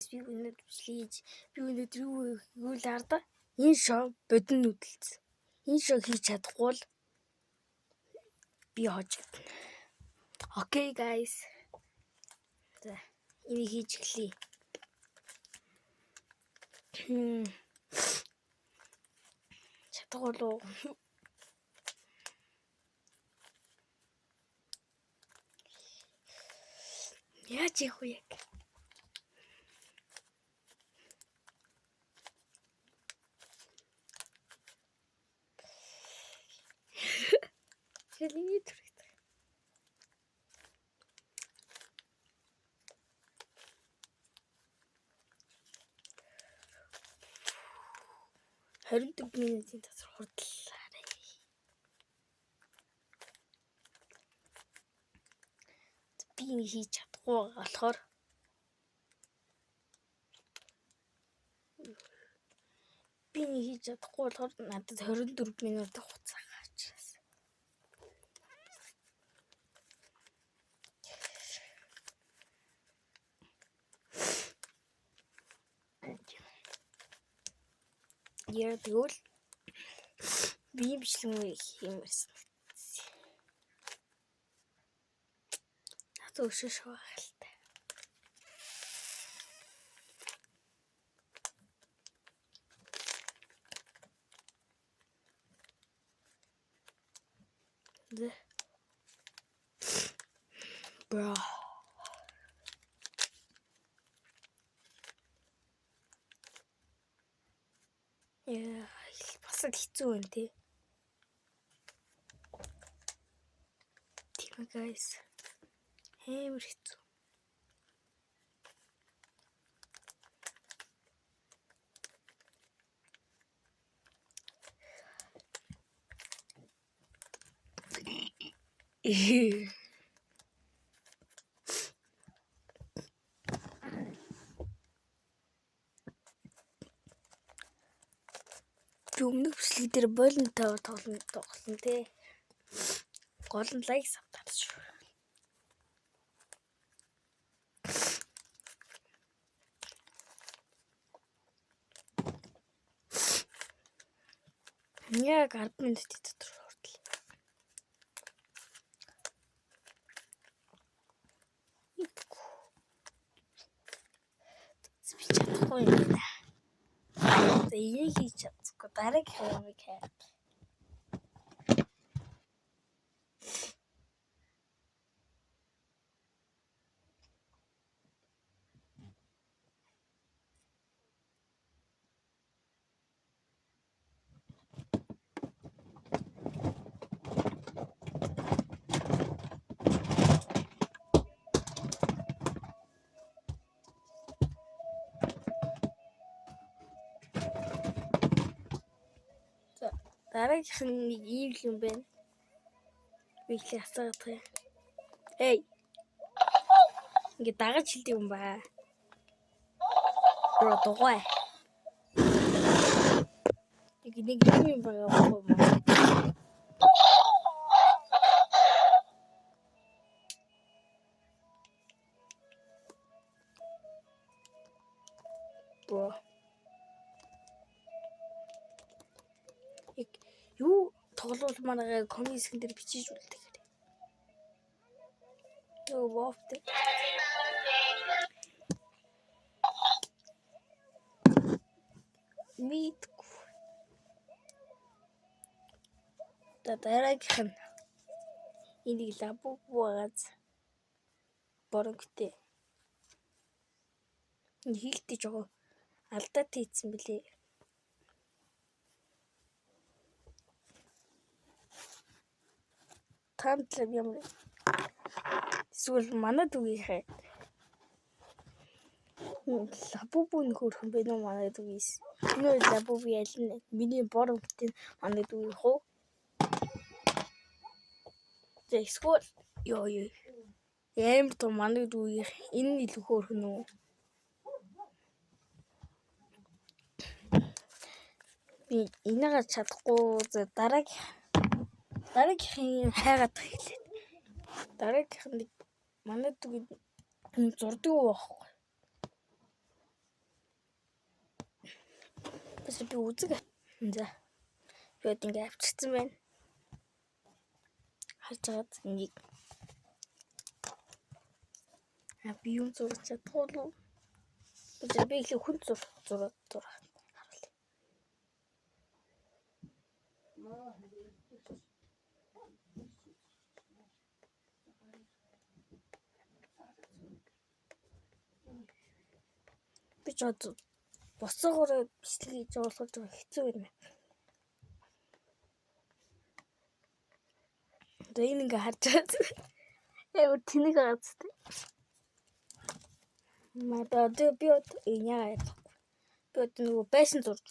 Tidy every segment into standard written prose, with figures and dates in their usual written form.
би өнөөдөр бичлэж би өнөөдөр юу л ардаа энэ шоу бодин нүдэлцэн. Энэ шоу хийж чадахгүй л би хожигдно. Окей guys. За энийг хийж эхлэе. Чадахгүй л уу. Яаж их вэ? Хэлий түрээ. 24 минутын дотор хурдлаарай. Би энэ хийж чадахгүй болохоор надад 24 минут хугацаа гарчаас. Яа тэгвэл би бичлэг хиймэрсэн. Надад өшөө шогалтай. Bro. Бас л хэцүү байна тий. Тийм guys. Амар хэцүү. Өмнөх бичлэг дээр болонтой тоглоно тий. Гол нь лайк савтаад шүү. Яг 10 минутын дотор хурдлаа. Би чадахгүй юм да. За энийг хийж чадахгүй дараагийн юм хаа. Дараагийн нэг ийм юм байна. Би их асуух юм. Эй. Ингээ дагаж хэлдэг юм ба. Бро дугай. Нэг юм байгаа юм. Бро. Юу тоглол манайгаа комментэн дээр бичиж үлдэх хэрэг. Йоо вовт. Мит. Дараагийн энийг лабуугаас борогтой. Хийхдээ жоо алдаад хийцэн блэ. Тантлам ямар. Эсвэл манад үгийнхээ. Лабубын хөрхөн бэ нөө манад үгийс. Нөө лабуби ялна. Миний борогтой манад үгийх үү? Эсвэл ёо. Ямар то манад үгийх. Энэ илүү хөрхөн үү? Би энийгээ чадахгүй. За дараагийн хайгаад хэлээ. Дараагийн манад үгүй зурдаг уу байхгүй. Бас би үзэг. За. Би одоо ингээ авчирсан байна. Харж байгаад энийг би юм зурж чадахгүй уу? Би их хүн зураг харуулъя. Би ч одоо босоогоор бичлэг хийж оруулах хэцүү байна. Одоо энэ ингээ харж байгаа. Тэнэг байгаа зү. Одоо би яа. Би одоо нөгөө байсан зурж.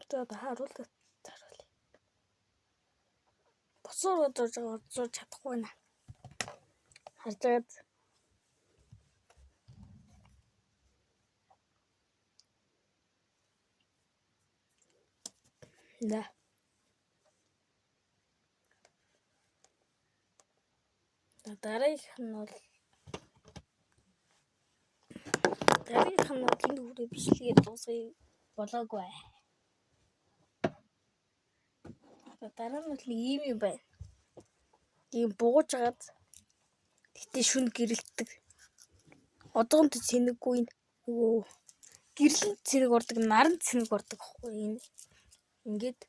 Одоо харуулъя. Босоор зурж чадахгүй байна. Харж байгаад. Да. Дараагийнх нь бол энэ хүрээ бичлэгээ дуусгая болоогүй. Дараа нь л ийм юм байна. Ийм бууж агаад гэтээ шүн гэрэлтдэг. Одоонд цэнэггүй нөгөө гэрлэн цэнэг ордог, наран цэнэг ордог ахгүй энэ. Ингээд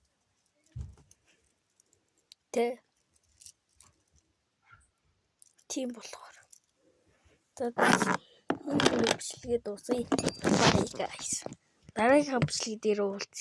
тийм болохоор. Энэ бичлэгээ дуусгая. Дараагийн бичлэг дээр уулзъя.